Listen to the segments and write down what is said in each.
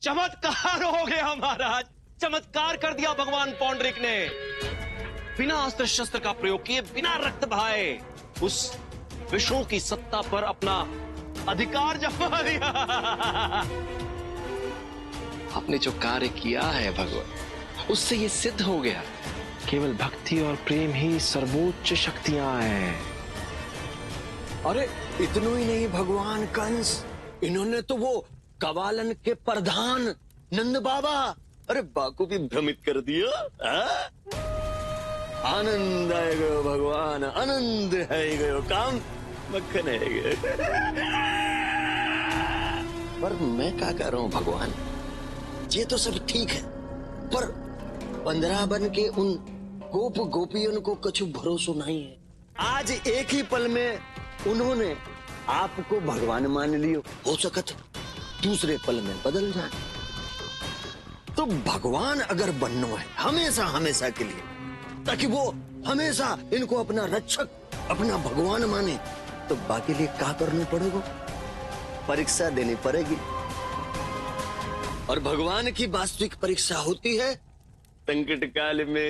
चमत्कार हो गया महाराज, चमत्कार कर दिया भगवान पौंडरिक ने। बिना अस्त्र शस्त्र का प्रयोग किए, बिना रक्त बहाए उस विष्णु की सत्ता पर अपना अधिकार जमा दिया। आपने जो कार्य किया है भगवान, उससे ये सिद्ध हो गया केवल भक्ति और प्रेम ही सर्वोच्च शक्तियां हैं। अरे इतना ही नहीं भगवान कंस, इन्होंने तो वो कवालन के प्रधान नंद बाबा, अरे बाको भी भ्रमित कर दिया। आनंद है गयो भगवान, आनंद है गयो, काम मक्खन है गयो। पर मैं क्या कर रहा हूं भगवान, ये तो सब ठीक है, पर 15 बन के उन गोप गोपियों को कुछ भरोसा नहीं है। आज एक ही पल में उन्होंने आपको भगवान मान लियो, हो सकत दूसरे पल में बदल जाए। तो भगवान अगर बनना है हमेशा हमेशा के लिए, ताकि वो हमेशा इनको अपना रक्षक, अपना भगवान माने, तो बाकी लिए क्या करना पड़ेगा? परीक्षा देनी पड़ेगी। और भगवान की वास्तविक परीक्षा होती है संकट काल में।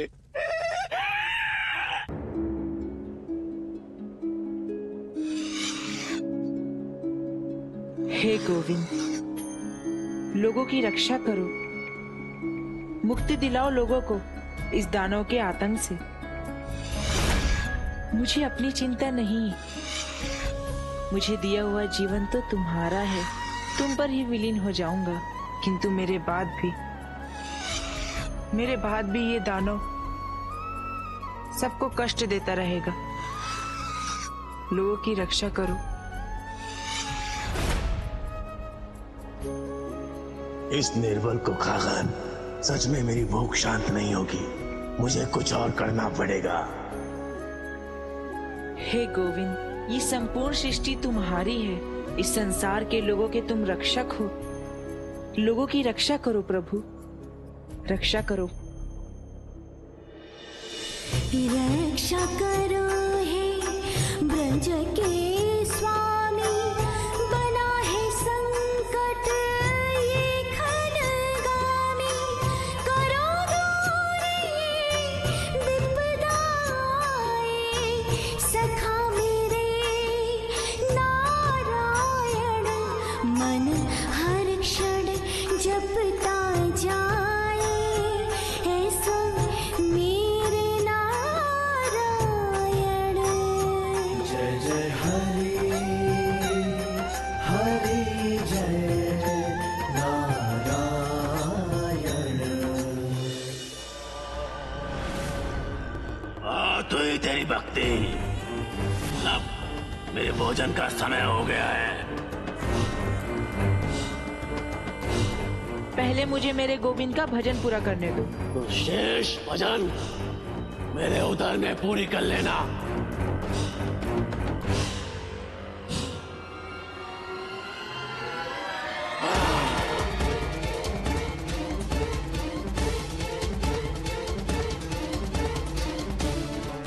हे गोविंद, लोगों की रक्षा करो, मुक्ति दिलाओ लोगों को इस दानव के आतंक से। मुझे अपनी चिंता नहीं, मुझे दिया हुआ जीवन तो तुम्हारा है, तुम पर ही विलीन हो जाऊंगा। किंतु मेरे बाद भी ये दानव सबको कष्ट देता रहेगा। लोगों की रक्षा करो। इस निर्बल को खाकर सच में मेरी भूख शांत नहीं होगी, मुझे कुछ और करना पड़ेगा। हे गोविंद, ये संपूर्ण सृष्टि तुम्हारी है, इस संसार के लोगों के तुम रक्षक हो। लोगों की रक्षा करो प्रभु, रक्षा करो। रक्षा करो हे ब्रज के स्वामी, बना है संकट ये खलगामी। करो दूर ये विपदाएं, सखा मेरे नारायण। मन हर क्षण जपता जाए, ऐसा मेरे नारायण। जय जय हरि हरि, जय नारायण। तो ही तेरी भक्ति, अब मेरे भोजन का समय हो गया है। पहले मुझे मेरे गोविंद का भजन पूरा करने दो। तो शेष भजन मेरे उदर में पूरी कर लेना।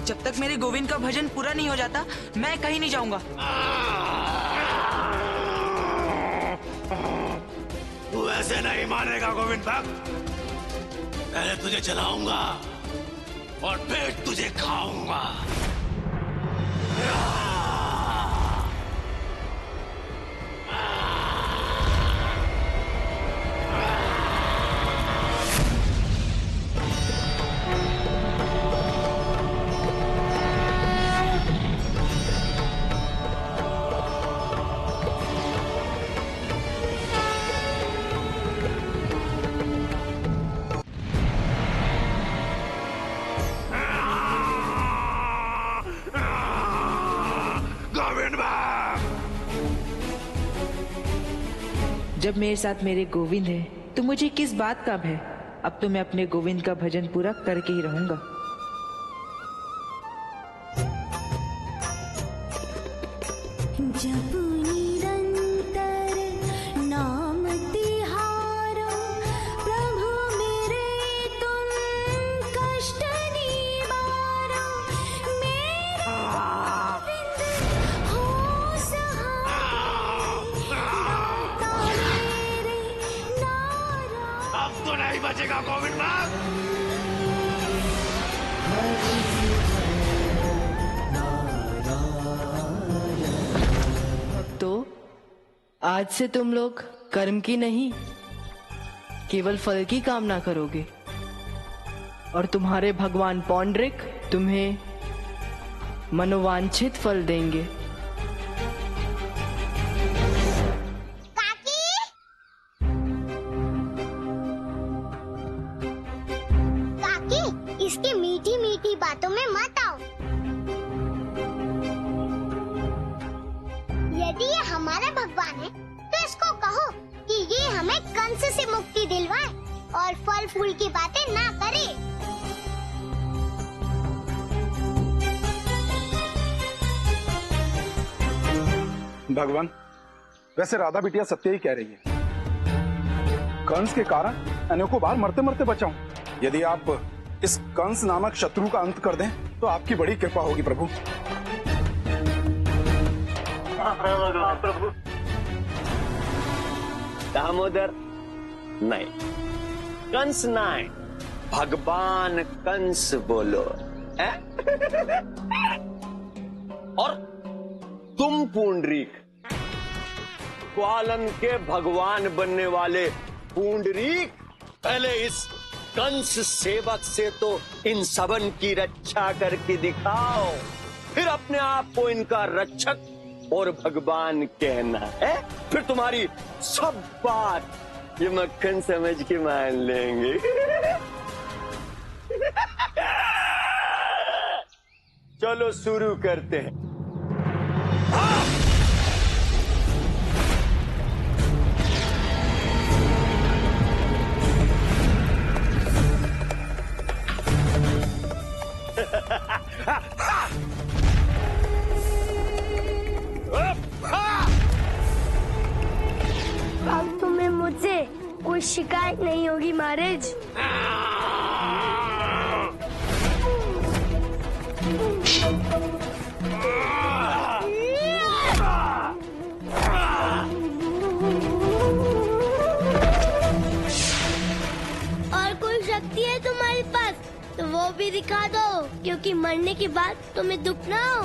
जब तक मेरे गोविंद का भजन पूरा नहीं हो जाता, मैं कहीं नहीं जाऊंगा। तू ऐसे नहीं मानेगा गोविंद भक्त। पहले तुझे जलाऊंगा और फिर तुझे खाऊंगा। जब मेरे साथ मेरे गोविंद है तो मुझे किस बात का भय। अब तो मैं अपने गोविंद का भजन पूरा करके ही रहूंगा। जब निरंतर नाम तिहारो, प्रभु मेरे तुम कष्ट निवारो। मेरे गोविंद हो सहाय, दाता मेरे नारायण। अब तो नहीं बचेगा गोविंद भक्त। तो आज से तुम लोग कर्म की नहीं केवल फल की कामना करोगे और तुम्हारे भगवान पौंड्रिक तुम्हें मनोवांछित फल देंगे। काकी, इसकी मीठी मीठी बातों में मत आओ। यदि ये हमारा भगवान है तो इसको कहो कि ये हमें कंस से मुक्ति दिलवाए और फल फूल की बातें ना करे। भगवान, वैसे राधा बिटिया सत्य ही कह रही है। कंस के कारण अनेकों बार मरते मरते बचा हूं। यदि आप इस कंस नामक शत्रु का अंत कर दें तो आपकी बड़ी कृपा होगी प्रभु। प्रभु दामोदर नहीं, कंस नहीं, भगवान कंस बोलो। और तुम पुंडरीक, ग्वालन के भगवान बनने वाले पुंडरीक, पहले इस कंस सेवक से तो इन सबन की रक्षा करके दिखाओ, फिर अपने आप को इनका रक्षक और भगवान कहना है। फिर तुम्हारी सब बात ये मक्खन समझ के मान लेंगे। चलो शुरू करते हैं। अब तुम्हें मुझसे कोई शिकायत नहीं होगी महाराज। और कोई शक्ति है तुम्हारे पास तो वो भी दिखा दो, क्योंकि मरने के बाद तुम्हें दुख ना हो।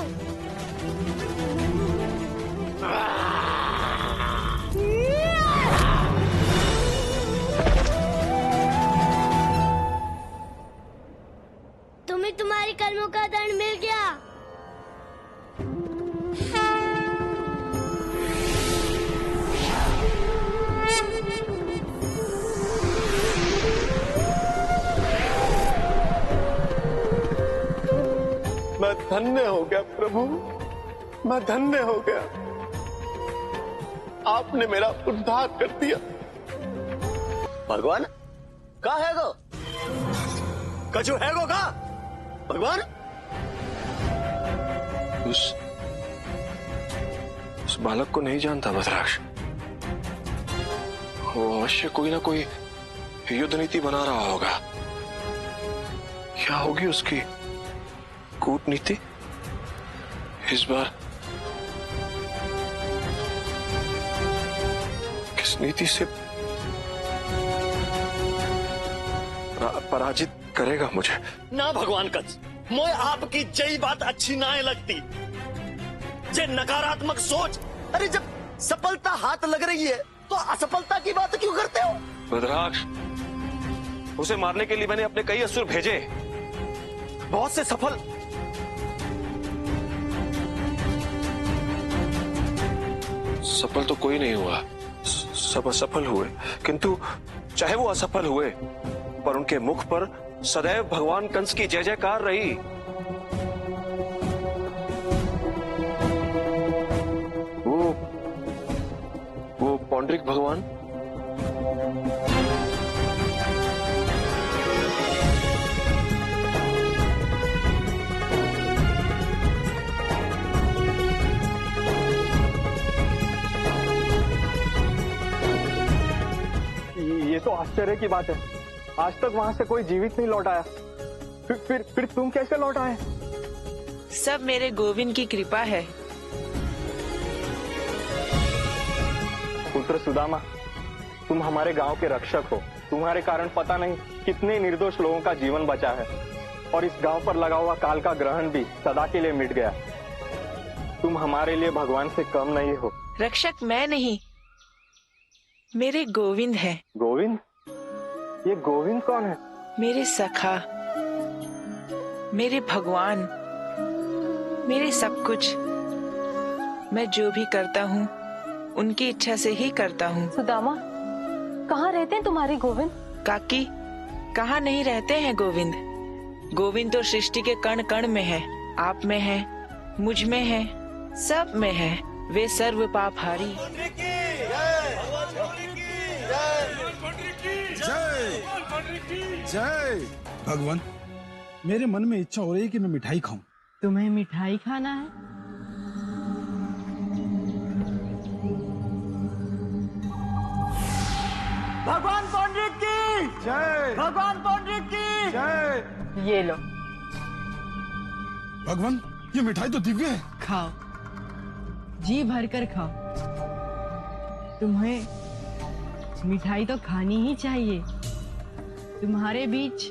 तुम्हें तुम्हारे कर्मों का दंड मिल गया। मैं धन्य हो गया प्रभु, मैं धन्य हो गया। आपने मेरा उद्धार कर दिया। भगवान कहा है गो? कछु है गो का? भगवान उस बालक को नहीं जानता बदराक्ष। वो अवश्य कोई ना कोई युद्ध नीति बना रहा होगा। क्या होगी उसकी कूटनीति इस बार? किस नीति से पराजित करेगा मुझे? ना भगवान कंस, मोए आपकी जय बात अच्छी ना लगती। जे नकारात्मक सोच, अरे जब सफलता हाथ लग रही है तो असफलता की बात क्यों करते हो? बदराक्ष, उसे मारने के लिए मैंने अपने कई असुर भेजे, बहुत से सफल। सफल तो कोई नहीं हुआ, सब असफल हुए। किंतु चाहे वो असफल हुए पर उनके मुख पर सदैव भगवान कंस की जय जयकार रही। वो पौंड्रिक भगवान ये तो आश्चर्य की बात है। आज तक वहां से कोई जीवित नहीं लौट आया। फिर तुम कैसे लौट आए? सब मेरे गोविंद की कृपा है। पुत्र सुदामा, तुम हमारे गांव के रक्षक हो। तुम्हारे कारण पता नहीं कितने निर्दोष लोगों का जीवन बचा है और इस गांव पर लगा हुआ काल का ग्रहण भी सदा के लिए मिट गया। तुम हमारे लिए भगवान से कम नहीं हो। रक्षक मैं नहीं, मेरे गोविंद है। गोविंद? ये गोविंद कौन है? मेरे सखा, मेरे भगवान, मेरे सब कुछ। मैं जो भी करता हूँ उनकी इच्छा से ही करता हूँ। सुदामा, कहाँ रहते हैं तुम्हारे गोविंद? काकी, कहाँ नहीं रहते हैं गोविंद। गोविंद तो सृष्टि के कण कण में है, आप में है, मुझ में है, सब में है। वे सर्व पापहारी। जय भगवान, मेरे मन में इच्छा हो रही है कि मैं मिठाई खाऊं। तुम्हें मिठाई खाना है? भगवान पौंडरिक की जय। भगवान पौंडरिक की जय। ये लो। भगवान, ये मिठाई तो दिव्य है। खाओ, जी भरकर खाओ। तुम्हें मिठाई तो खानी ही चाहिए। तुम्हारे बीच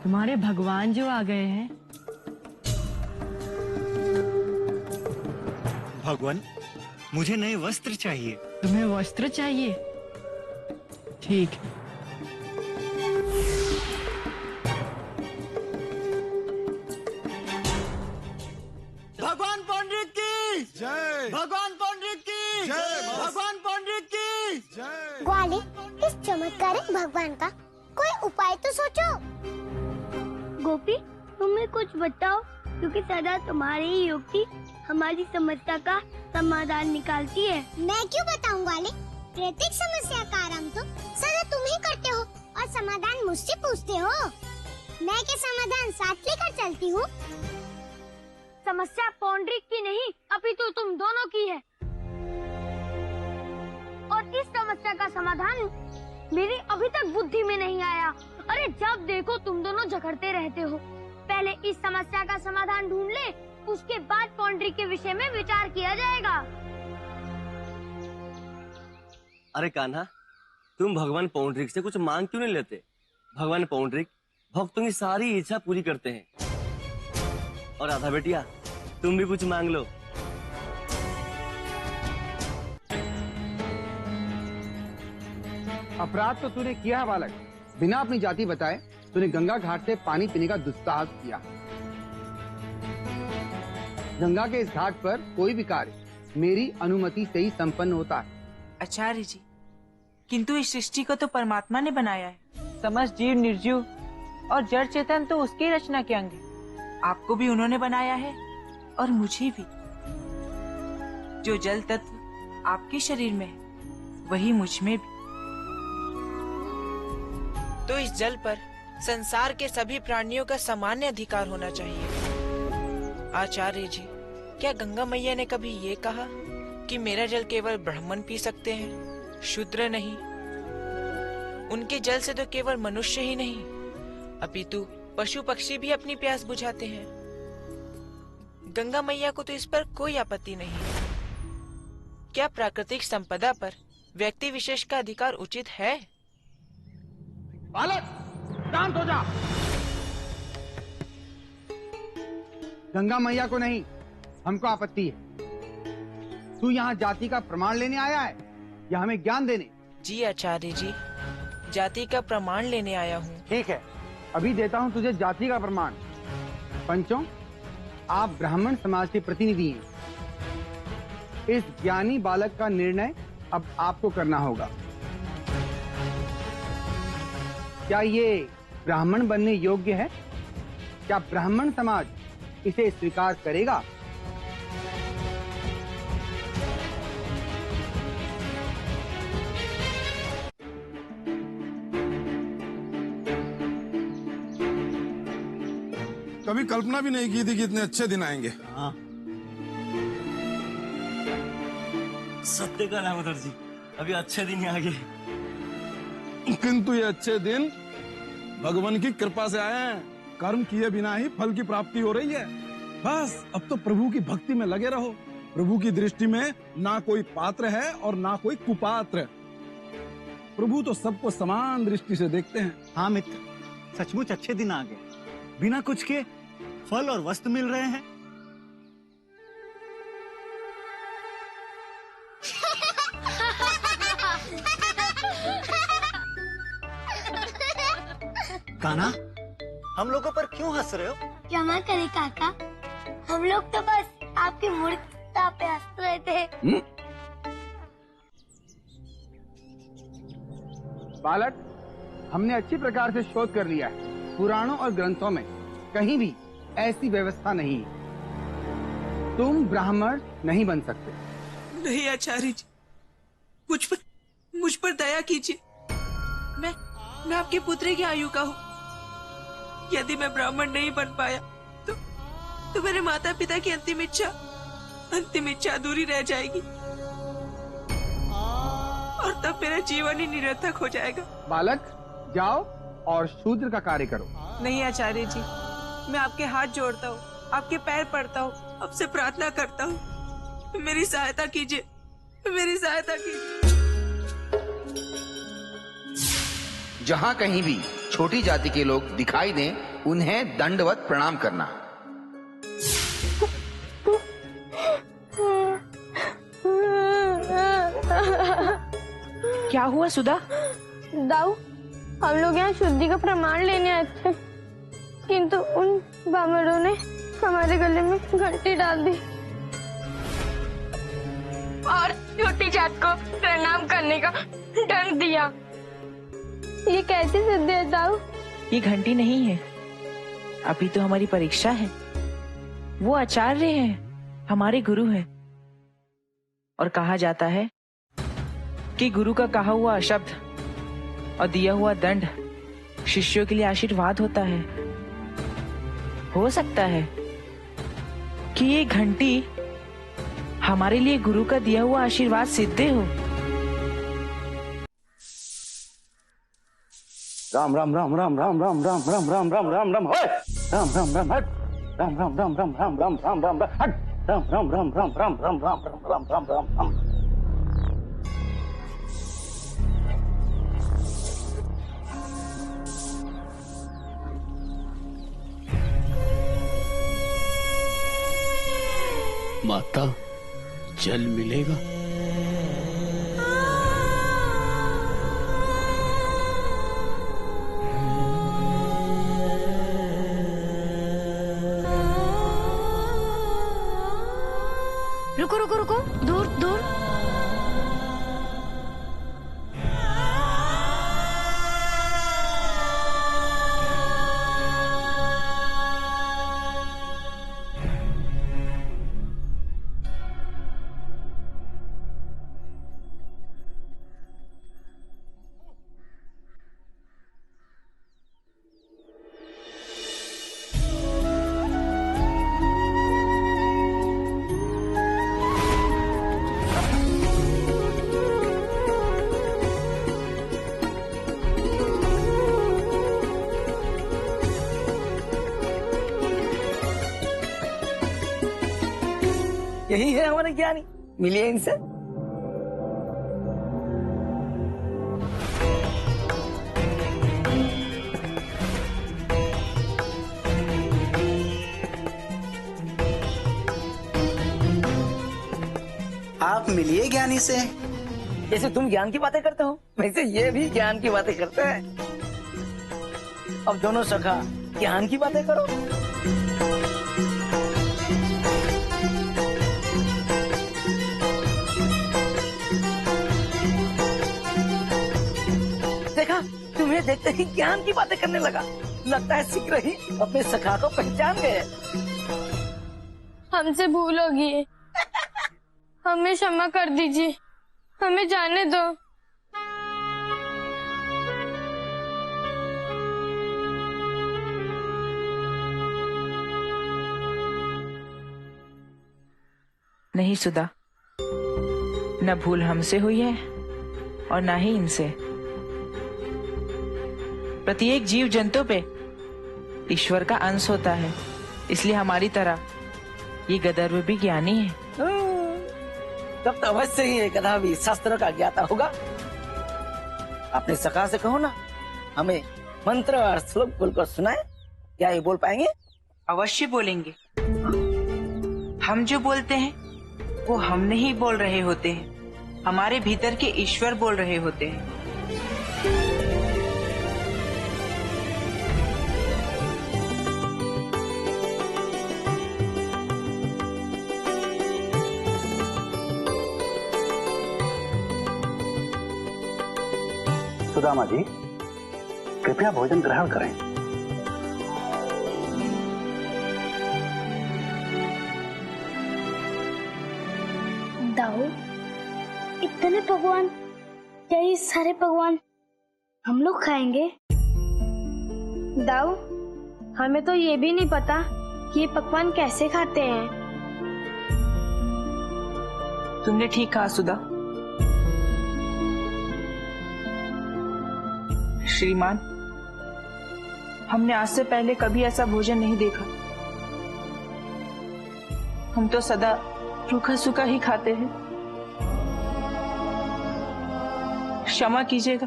तुम्हारे भगवान जो आ गए हैं। भगवान, मुझे नए वस्त्र चाहिए। तुम्हें वस्त्र चाहिए? ठीक। भगवान पौंडरिक की जय। भगवान पौंडरिक की जय। भगवान पौंडरिक की जय। ग्वाले, इस चमत्कारिक भगवान का कोई उपाय तो सोचो। गोपी, तुम्हें कुछ बताओ, क्योंकि सदा तुम्हारी ही युक्ति हमारी समस्या का समाधान निकालती है। मैं क्यों बताऊं ग्वाले? प्रत्येक समस्या का आराम तो सदा तुम ही करते हो और समाधान मुझसे पूछते हो। मैं क्या समाधान साथ लेकर चलती हूँ? समस्या पौंडरिक की नहीं, अपितु तुम दोनों की है। और इस समस्या का समाधान मेरी अभी तक बुद्धि में नहीं आया। अरे जब देखो तुम दोनों झगड़ते रहते हो। पहले इस समस्या का समाधान ढूंढ ले, उसके बाद पौंडरिक के विषय में विचार किया जाएगा। अरे कान्हा, तुम भगवान पौंडरिक से कुछ मांग क्यों नहीं लेते? भगवान पौंडरिक भक्तों की सारी इच्छा पूरी करते हैं। और राधा बेटिया, तुम भी कुछ मांग लो। अपराध तो तूने किया है बालक। बिना अपनी जाति बताए तूने गंगा घाट से पानी पीने का दुस्साहस किया। गंगा के इस घाट पर कोई भी कार्य मेरी अनुमति से ही संपन्न होता है। आचार्य जी, किंतु इस सृष्टि को तो परमात्मा ने बनाया है। समस्त जीव निर्जीव और जड़ चेतन तो उसकी रचना के अंग है। आपको भी उन्होंने बनाया है और मुझे भी। जो जल तत्व आपके शरीर में है, वही मुझ में भी। तो इस जल पर संसार के सभी प्राणियों का सामान्य अधिकार होना चाहिए। आचार्य जी, क्या गंगा मैया ने कभी ये कहा कि मेरा जल केवल ब्राह्मण पी सकते हैं, शूद्र नहीं? उनके जल से तो केवल मनुष्य ही नहीं, अपितु पशु पक्षी भी अपनी प्यास बुझाते हैं। गंगा मैया को तो इस पर कोई आपत्ति नहीं। क्या प्राकृतिक संपदा पर व्यक्ति विशेष का अधिकार उचित है? बालक, शांत हो जा। गंगा मैया को नहीं, हमको आपत्ति है। तू यहाँ जाति का प्रमाण लेने आया है या हमें ज्ञान देने? जी आचार्य जी, जाति का प्रमाण लेने आया हूँ। ठीक है, अभी देता हूँ तुझे जाति का प्रमाण। पंचों, आप ब्राह्मण समाज के प्रतिनिधि हैं। इस ज्ञानी बालक का निर्णय अब आपको करना होगा। क्या ये ब्राह्मण बनने योग्य है? क्या ब्राह्मण समाज इसे स्वीकार करेगा? कभी कल्पना भी नहीं की थी कि इतने अच्छे दिन आएंगे। सत्य का नाम उधर जी, अभी अच्छे दिन आ गए। किंतु ये अच्छे दिन भगवान की कृपा से आए हैं। कर्म किए बिना ही फल की प्राप्ति हो रही है। बस अब तो प्रभु की भक्ति में लगे रहो। प्रभु की दृष्टि में ना कोई पात्र है और ना कोई कुपात्र। प्रभु तो सबको समान दृष्टि से देखते हैं। हाँ मित्र, सचमुच अच्छे दिन आ गए। बिना कुछ के फल और वस्त्र मिल रहे हैं। कान्हा, हम लोगों पर क्यों हंस रहे हो? क्षमा करें काका, हम लोग तो बस आपकी मूर्खता पे हंस रहे थे। बालक, हमने अच्छी प्रकार से शोध कर लिया है। पुराणों और ग्रंथों में कहीं भी ऐसी व्यवस्था नहीं है। तुम ब्राह्मण नहीं बन सकते। नहीं आचार्य जी, मुझ पर दया कीजिए। मैं आपके पुत्र की आयु का हूँ। यदि मैं ब्राह्मण नहीं बन पाया तो मेरे माता पिता की अंतिम इच्छा अधूरी रह जाएगी और तब मेरा जीवन ही निरर्थक हो जाएगा। बालक, जाओ और शूद्र का कार्य करो। नहीं आचार्य जी, मैं आपके हाथ जोड़ता हूँ, आपके पैर पड़ता हूँ, आपसे प्रार्थना करता हूँ, मेरी सहायता कीजिए, मेरी सहायता कीजिए। जहाँ कहीं भी छोटी जाति के लोग दिखाई दें, उन्हें दंडवत प्रणाम करना। क्या हुआ सुधा? दाऊ, हम लोग यहाँ शुद्धि का प्रमाण लेने आए थे, किंतु उन बामरों ने हमारे गले में घंटी डाल दी और छोटी जात को प्रणाम करने का दंड दिया। ये कैसे सिद्ध है दाऊ? ये घंटी नहीं है, अभी तो हमारी परीक्षा है। वो आचार्य हैं, हमारे गुरु हैं, और कहा जाता है कि गुरु का कहा हुआ शब्द और दिया हुआ दंड शिष्यों के लिए आशीर्वाद होता है। हो सकता है कि ये घंटी हमारे लिए गुरु का दिया हुआ आशीर्वाद सिद्ध हो। राम राम राम राम राम राम राम राम राम राम राम राम ओए राम राम राम हट राम राम राम राम राम राम राम राम हट राम राम राम राम राम राम राम राम राम राम राम। माता, जल मिलेगा? रुको रुको रुको, दूर दूर। यही है हमारे ज्ञानी, मिलिए इनसे। आप मिलिए ज्ञानी से। जैसे तुम ज्ञान की बातें करते हो, वैसे ये भी ज्ञान की बातें करते हैं। अब दोनों सखा ज्ञान की बातें करो। देखा, तुम्हें देखते ही ज्ञान की बातें करने लगा। लगता है शीघ्र ही अपने सखा को पहचान गए। हमसे भूल होगी, हमें क्षमा कर दीजिए, हमें जाने दो। नहीं सुधा, न भूल हमसे हुई है और न ही इनसे। प्रत्येक जीव जंतु पे ईश्वर का अंश होता है, इसलिए हमारी तरह ये गदर्व भी ज्ञानी है। तब तो अवश्य ही एक गधा भी शास्त्रों का ज्ञाता होगा। अपने सखा से कहो ना, हमें मंत्र और श्लोक बोलकर सुनाए। क्या ये बोल पाएंगे? अवश्य बोलेंगे। हम जो बोलते हैं वो हम नहीं बोल रहे होते हैं, हमारे भीतर के ईश्वर बोल रहे होते हैं। सुदामा जी, कृपया भोजन ग्रहण करें। दाऊ, इतने पकवान, क्या ये सारे पकवान हम लोग खाएंगे? दाऊ, हमें तो ये भी नहीं पता कि ये पकवान कैसे खाते हैं। तुमने ठीक कहा सुधा। श्रीमान, हमने आज से पहले कभी ऐसा भोजन नहीं देखा। हम तो सदा रूखा सूखा ही खाते हैं। क्षमा कीजिएगा,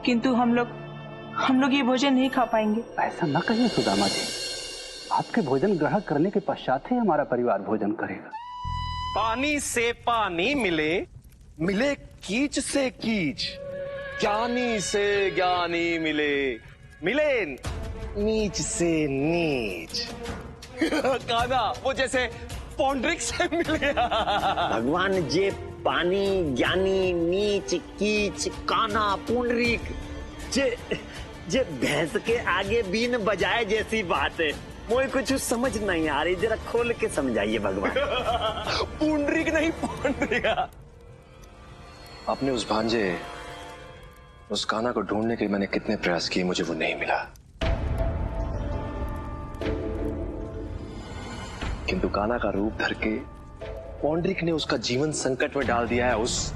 किंतु हम लोग ये भोजन नहीं खा पाएंगे। ऐसा न कहिए सुदामा जी, आपके भोजन ग्रहण करने के पश्चात ही हमारा परिवार भोजन करेगा। पानी से पानी मिले, मिले कीच से कीच, ज्ञानी से ज्ञानी मिले, मिले नीच से नीच। काना वो जैसे पौंड्रिक से मिल गया। भगवान जे पानी, ज्ञानी, नीच, कीच, काना, पुंडरीक, जे भैंस के आगे बीन बजाए जैसी बात है। मुझे कुछ समझ नहीं आ रही, जरा खोल के समझाइए भगवान। पुंडरीक नहीं, पौंड्रिक। आपने उस भांजे, उस काना को ढूंढने के मैंने कितने प्रयास किए, मुझे वो नहीं मिला। किंतु काना का रूप धर के पौंडरिक ने उसका जीवन संकट में डाल दिया है। उस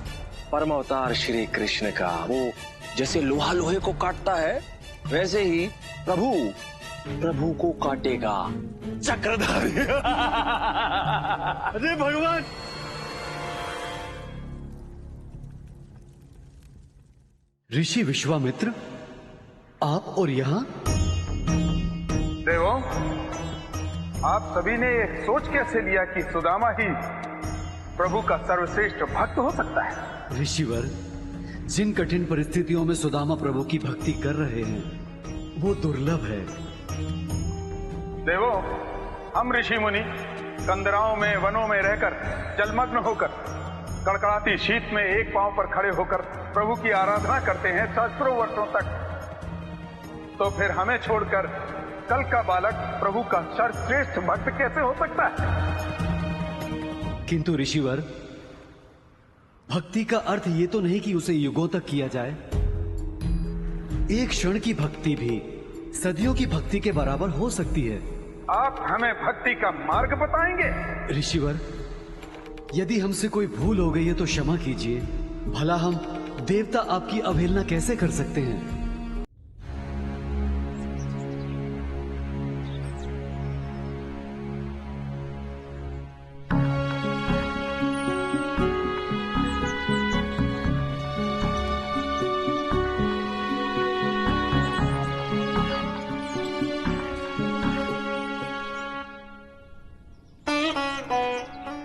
परम अवतार श्री कृष्ण का, वो जैसे लोहा लोहे को काटता है, वैसे ही प्रभु को काटेगा चक्रधारी। अरे भगवान! ऋषि विश्वामित्र, आप और यहाँ? देवों, आप सभी ने ये सोच कैसे लिया कि सुदामा ही प्रभु का सर्वश्रेष्ठ भक्त हो सकता है? ऋषिवर, जिन कठिन परिस्थितियों में सुदामा प्रभु की भक्ति कर रहे हैं, वो दुर्लभ है। देवों, हम ऋषि मुनि कंदराओं में, वनों में रहकर, जलमग्न होकर, कड़कड़ाती शीत में एक पांव पर खड़े होकर प्रभु की आराधना करते हैं सहस्त्रों वर्षों तक। तो फिर हमें छोड़कर कल का बालक प्रभु का सर्वश्रेष्ठ भक्त कैसे हो सकता है? किंतु ऋषिवर, भक्ति का अर्थ ये तो नहीं कि उसे युगों तक किया जाए। एक क्षण की भक्ति भी सदियों की भक्ति के बराबर हो सकती है। आप हमें भक्ति का मार्ग बताएंगे? ऋषिवर, यदि हमसे कोई भूल हो गई है तो क्षमा कीजिए। भला हम देवता आपकी अवहेलना कैसे कर सकते हैं?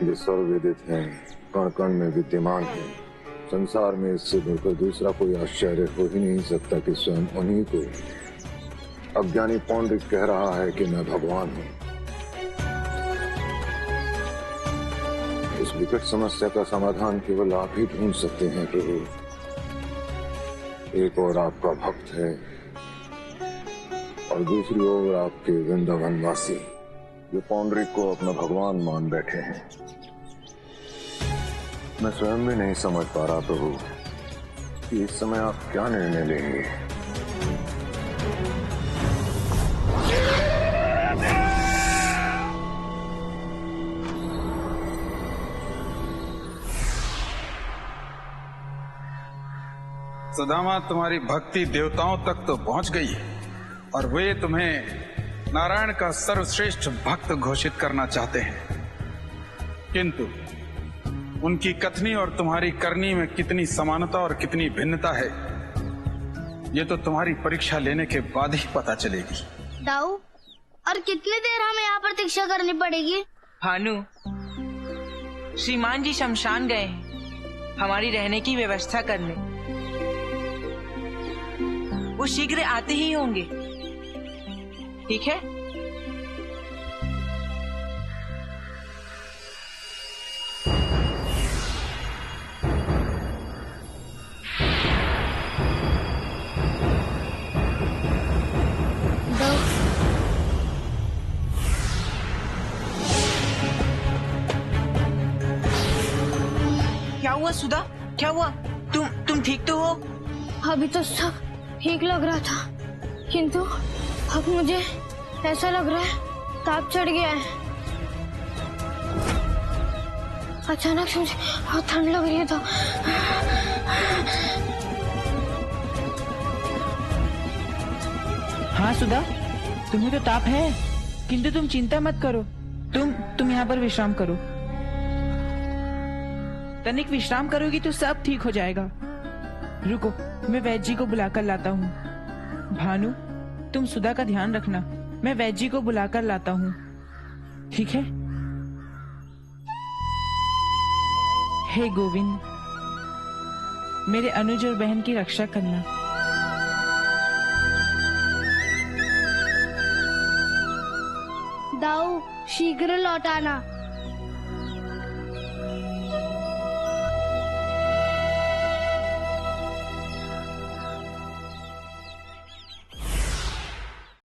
ये सर्वविदित है, कण कण में विद्यमान है। संसार में इससे बढ़कर दूसरा कोई आश्चर्य हो ही नहीं सकता कि स्वयं उन्हीं को अज्ञानी पौंड्रिक कह रहा है कि मैं भगवान हूँ। इस विकट समस्या का समाधान केवल आप ही ढूंढ सकते हैं प्रभु। एक और आपका भक्त है और दूसरी ओर आपके वृंदावन वासी, जो पौंड्रिक को अपना भगवान मान बैठे हैं। मैं स्वयं भी नहीं समझ पा रहा प्रभु कि इस समय आप क्या निर्णय लेंगे। सुदामा, तुम्हारी भक्ति देवताओं तक तो पहुंच गई है और वे तुम्हें नारायण का सर्वश्रेष्ठ भक्त घोषित करना चाहते हैं, किंतु उनकी कथनी और तुम्हारी करनी में कितनी समानता और कितनी भिन्नता है, ये तो तुम्हारी परीक्षा लेने के बाद ही पता चलेगी। दाऊ, और कितनी देर हमें यहाँ प्रतीक्षा करनी पड़ेगी? भानु, श्रीमान जी शमशान गए हैं हमारी रहने की व्यवस्था करने। वो शीघ्र आते ही होंगे, ठीक है? क्या हुआ सुधा? क्या हुआ? तुम ठीक तो हो? अभी तो सब ठीक लग रहा था, किंतु अब मुझे ऐसा लग रहा है ताप चढ़ गया है। अचानक से मुझे बहुत ठंड लग रही है। तो हाँ सुधा, तुम्हें तो ताप है, किंतु तुम चिंता मत करो। तुम यहाँ पर विश्राम करो। तनिक विश्राम करोगी तो सब ठीक हो जाएगा। रुको, मैं वैद्य जी को बुलाकर लाता हूँ। भानु, तुम सुधा का ध्यान रखना, मैं वैद्य जी को बुलाकर लाता हूँ, ठीक है? हे गोविंद, मेरे अनुज और बहन की रक्षा करना। दाऊ, शीघ्र लौट आना।